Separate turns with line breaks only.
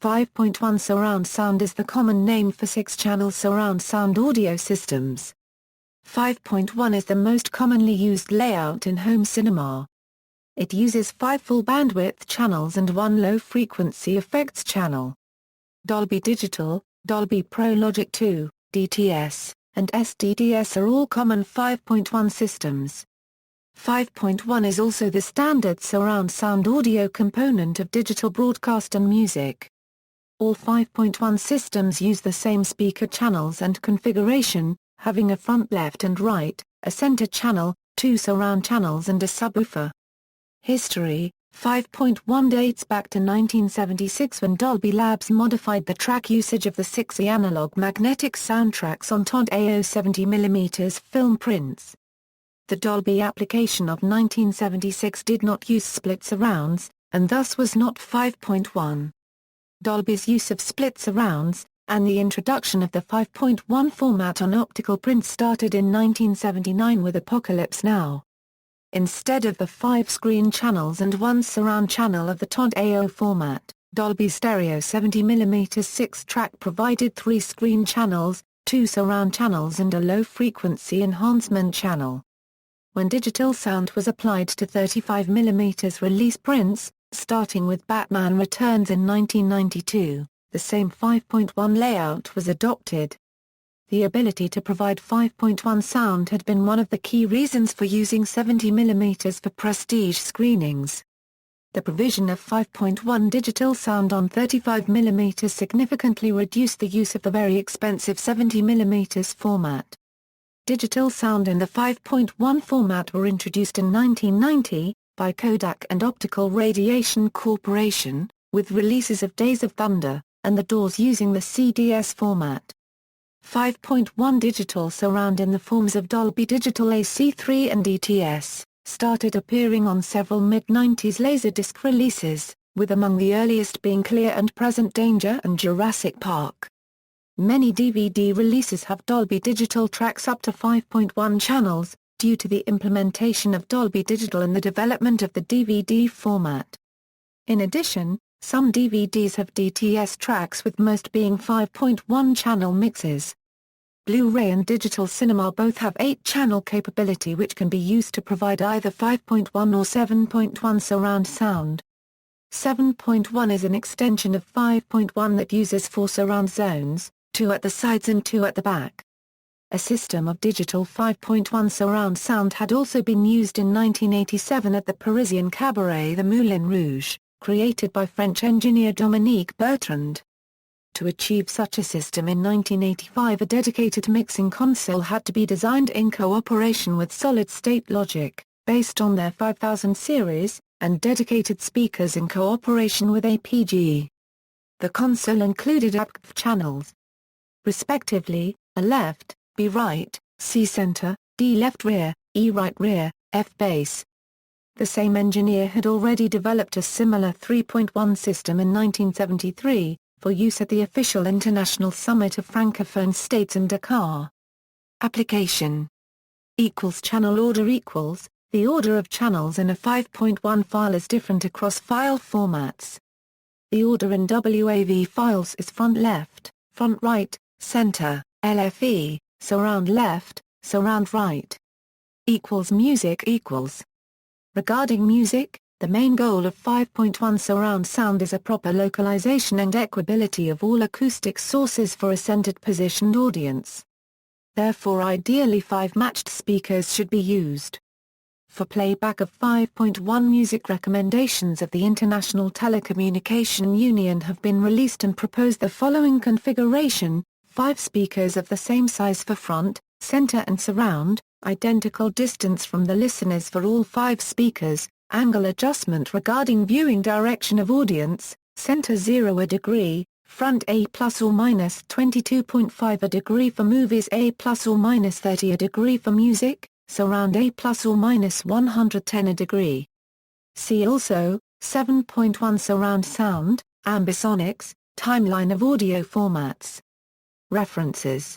5.1 surround sound is the common name for 6-channel surround sound audio systems. 5.1 is the most commonly used layout in home cinema. It uses 5 full bandwidth channels and 1 low frequency effects channel. Dolby Digital, Dolby Pro Logic II, DTS, and SDDS are all common 5.1 systems. 5.1 is also the standard surround sound audio component of digital broadcast and music. All 5.1 systems use the same speaker channels and configuration, having a front left and right, a center channel, 2 surround channels and a subwoofer. History: 5.1 dates back to 1976 when Dolby Labs modified the track usage of the 6 analog magnetic soundtracks on TOD-AO 70mm film prints. The Dolby application of 1976 did not use split surrounds, and thus was not 5.1. Dolby's use of split surrounds, and the introduction of the 5.1 format on optical prints started in 1979 with Apocalypse Now. Instead of the 5 screen channels and 1 surround channel of the TOD-AO format, Dolby's stereo 70mm 6-track provided 3 screen channels, 2 surround channels and a low-frequency enhancement channel. When digital sound was applied to 35mm release prints, starting with Batman Returns in 1992, the same 5.1 layout was adopted. The ability to provide 5.1 sound had been one of the key reasons for using 70mm for prestige screenings. The provision of 5.1 digital sound on 35mm significantly reduced the use of the very expensive 70mm format. Digital sound in the 5.1 format were introduced in 1990, by Kodak and Optical Radiation Corporation, with releases of Days of Thunder, and The Doors using the CDS format. 5.1 digital surround in the forms of Dolby Digital AC3 and DTS, started appearing on several mid-90s Laserdisc releases, with among the earliest being Clear and Present Danger and Jurassic Park. Many DVD releases have Dolby Digital tracks up to 5.1 channels, due to the implementation of Dolby Digital and the development of the DVD format. In addition, some DVDs have DTS tracks, with most being 5.1 channel mixes. Blu-ray and digital cinema both have 8-channel capability, which can be used to provide either 5.1 or 7.1 surround sound. 7.1 is an extension of 5.1 that uses 4 surround zones, 2 at the sides and 2 at the back. A system of digital 5.1 surround sound had also been used in 1987 at the Parisian cabaret the Moulin Rouge, created by French engineer Dominique Bertrand. To achieve such a system in 1985, a dedicated mixing console had to be designed in cooperation with solid-state logic, based on their 5000 series, and dedicated speakers in cooperation with APG. The console included APG channels, respectively, A left, B right, C center, D left rear, E right rear, F bass. The same engineer had already developed a similar 3.1 system in 1973, for use at the official International Summit of Francophone States in Dakar. Application channel order equals, the order of channels in a 5.1 file is different across file formats. The order in WAV files is front left, front right, center, LFE, surround left, surround right. Music equals. Regarding music, the main goal of 5.1 surround sound is a proper localization and equability of all acoustic sources for a centered positioned audience. Therefore, ideally 5 matched speakers should be used. For playback of 5.1, music recommendations of the International Telecommunication Union have been released and propose the following configuration: 5 speakers of the same size for front, center and surround, identical distance from the listeners for all 5 speakers, angle adjustment regarding viewing direction of audience, center 0 a degree, front A plus or minus 22.5 a degree for movies, A plus or minus 30 a degree for music, surround A plus or minus 110 a degree. See also, 7.1 surround sound, ambisonics, timeline of audio formats. References